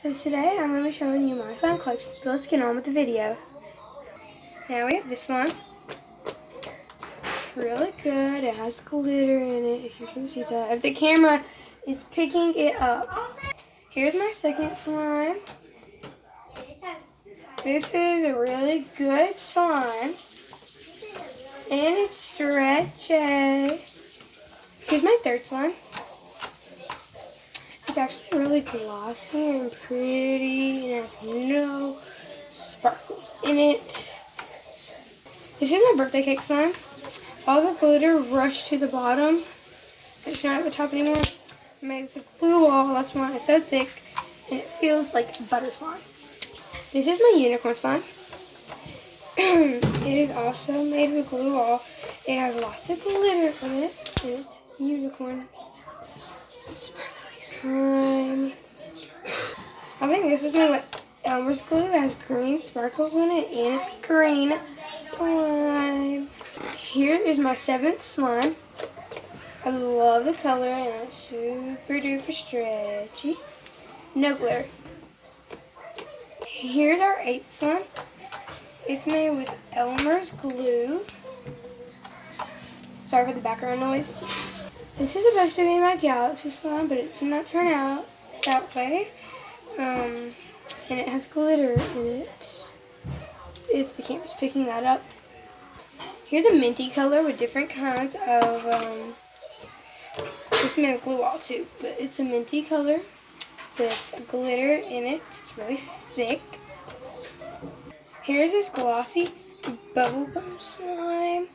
So today I'm going to be showing you my slime collection, so let's get on with the video. Now we have this slime. It's really good. It has glitter in it, if you can see that. If the camera is picking it up. Here's my second slime. This is a really good slime. And it's stretchy. Here's my third slime. It's actually really glossy and pretty and has no sparkles in it. This is my birthday cake slime. All the glitter rushed to the bottom. It's not at the top anymore. I made this a glue wall, that's why it's so thick and it feels like butter slime. This is my unicorn slime. It is also made with glue wall. It has lots of glitter in it and it's unicorn sparkly slime. I think this is made with Elmer's glue. It has green sparkles in it and it's green slime. Here is my seventh slime. I love the color and it's super duper stretchy. No glitter. Here's our eighth slime. It's made with Elmer's glue. Sorry for the background noise. This is supposed to be my galaxy slime, but it did not turn out that way. And it has glitter in it, if the camera's picking that up. Here's a minty color with different kinds of, it's made with glue wall too, but it's a minty color with glitter in it. It's really thick. Here's this glossy bubblegum slime.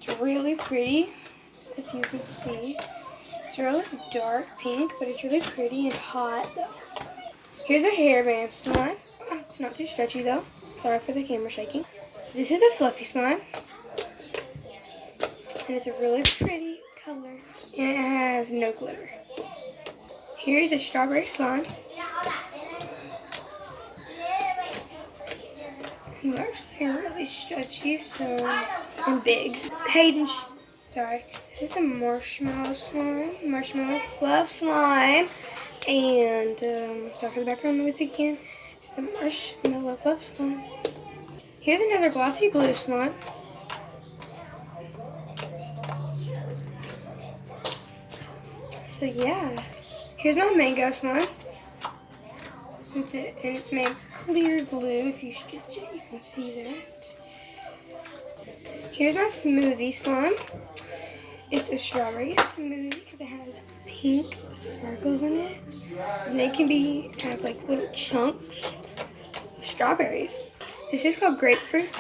It's really pretty, if you can see. It's really dark pink, but it's really pretty and hot though. Here's a hairband slime. It's not too stretchy though. Sorry for the camera shaking. This is a fluffy slime. And it's a really pretty color. And it has no glitter. Here's a strawberry slime. It's actually really stretchy, and big. Sorry. This is a marshmallow slime, marshmallow fluff slime. And, sorry for the background noise again. It's the marshmallow fluff slime. Here's another glossy blue slime. So yeah. Here's my mango slime. And it's made clear glue. If you stretch it, you can see that. Here's my smoothie slime. It's a strawberry smoothie because it has pink sparkles in it. And they can have like little chunks of strawberries. This is called grapefruit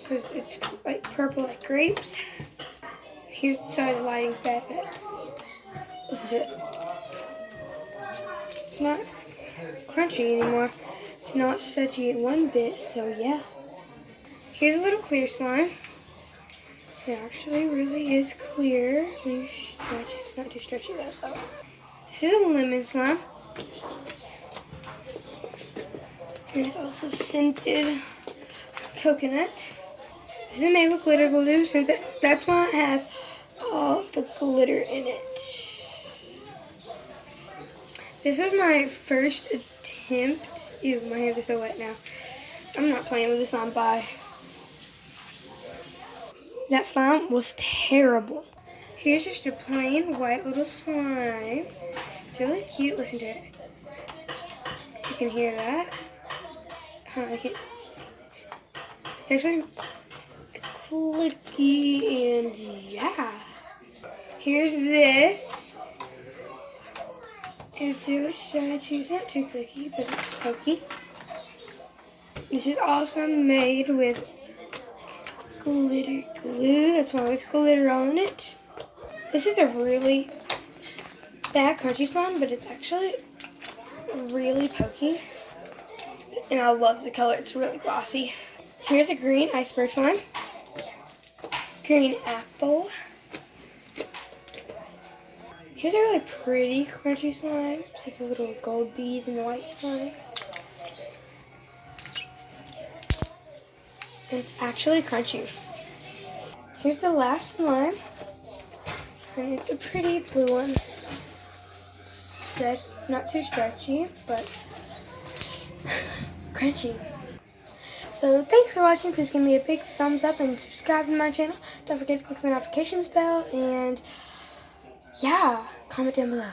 because it's like purple like grapes. Sorry, the lighting's bad, but listen to it. It's not crunchy anymore. It's not stretchy one bit, so yeah. Here's a little clear slime. It actually really is clear when you stretch it. It's not too stretchy though, so. This is a lemon slime. And it's also scented coconut. This is made with glitter glue since that's why it has all the glitter in it. This was my first attempt. Ew, my hands are so wet now. I'm not playing with this slime. Bye. That slime was terrible. Here's just a plain white little slime. It's really cute. Listen to it. You can hear that. It's clicky and yeah. Here's this. It's really stretchy. It's not too clicky, but it's pokey. This is also made with glitter glue. That's why there's glitter on it. This is a really bad crunchy slime, but it's actually really pokey. And I love the color. It's really glossy. Here's a green iceberg slime. Green apple. Here's a really pretty crunchy slime. It's like the little gold beads in the white slime. And it's actually crunchy. Here's the last slime. And it's a pretty blue one. That Not too stretchy, but crunchy. So thanks for watching. Please give me a big thumbs up and subscribe to my channel. Don't forget to click the notifications bell, and yeah, comment down below.